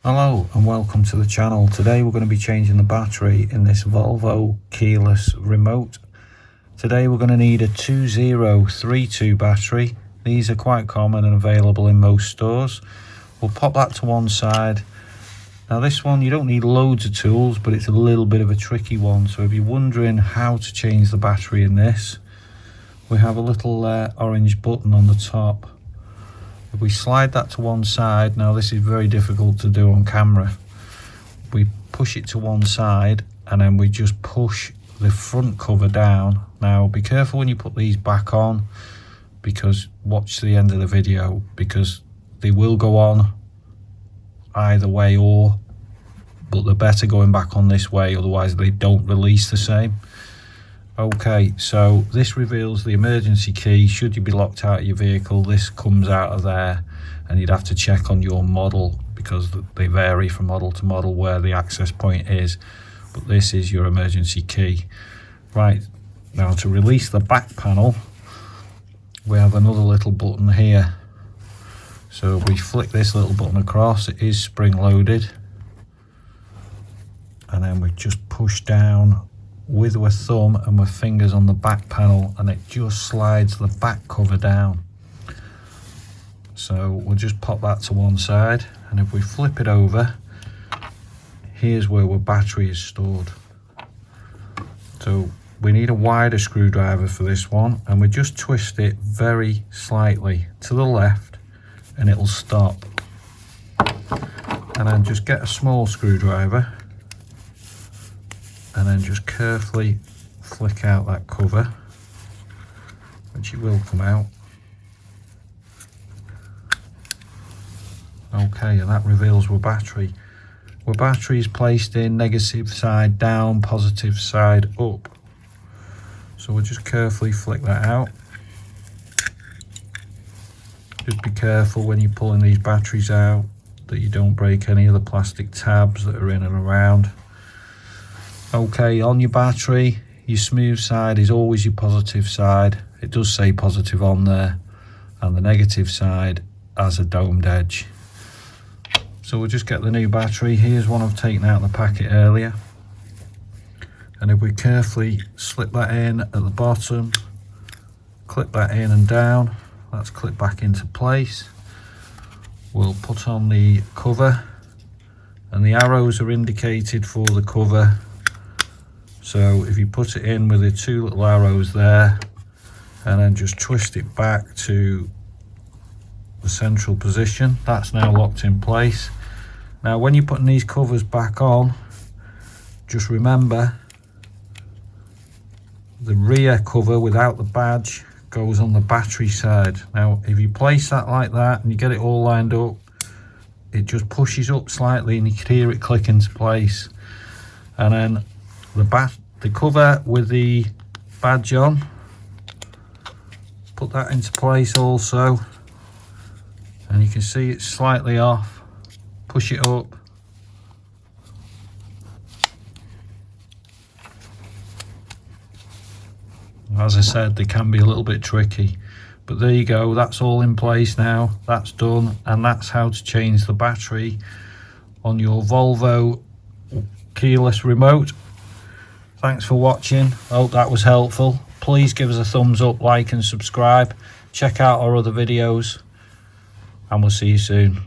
Hello and welcome to the channel. Today we're going to be changing the battery in this Volvo keyless remote. Today we're going to need a 2032 battery. These are quite common and available in most stores. We'll pop that to one side. Now this one, you don't need loads of tools, but it's a little bit of a tricky one. So if you're wondering how to change the battery in this, we have a little orange button on the top. If we slide that to one side, now this is very difficult to do on camera. We push it to one side and then we just push the front cover down. Now be careful when you put these back on, because watch the end of the video, because they will go on either way, but they're better going back on this way, otherwise they don't release the same. Okay, so this reveals the emergency key. Should you be locked out of your vehicle, this comes out of there, and you'd have to check on your model because they vary from model to model where the access point is, but this is your emergency key. Right, now to release the back panel, we have another little button here. So we flick this little button across, it is spring loaded, and then we just push down with our thumb and our fingers on the back panel, and it just slides the back cover down. So we'll just pop that to one side, and if we flip it over, here's where our battery is stored. So we need a wider screwdriver for this one, and we just twist it very slightly to the left and it'll stop. And then just get a small screwdriver and then just carefully flick out that cover, which it will come out. Okay, and that reveals our battery. Our battery is placed in negative side down, positive side up. So we'll just carefully flick that out. Just be careful when you're pulling these batteries out that you don't break any of the plastic tabs that are in and around. Okay, on your battery, your smooth side is always your positive side. It does say positive on there, and the negative side has a domed edge. So we'll just get the new battery. Here's one I've taken out of the packet earlier. And if we carefully slip that in at the bottom, clip that in and down, that's clipped back into place. We'll put on the cover, and the arrows are indicated for the cover. So if you put it in with the two little arrows there, and then just twist it back to the central position, that's now locked in place. Now when you're putting these covers back on, just remember the rear cover without the badge goes on the battery side. Now if you place that like that and you get it all lined up, it just pushes up slightly and you can hear it click into place. And then the cover with the badge on, put that into place also, and you can see it's slightly off. Push it up, as I said, they can be a little bit tricky, but there you go, that's all in place now, that's done, and that's how to change the battery on your Volvo keyless remote. Thanks for watching. I hope that was helpful. Please give us a thumbs up, like and subscribe. Check out our other videos, and we'll see you soon.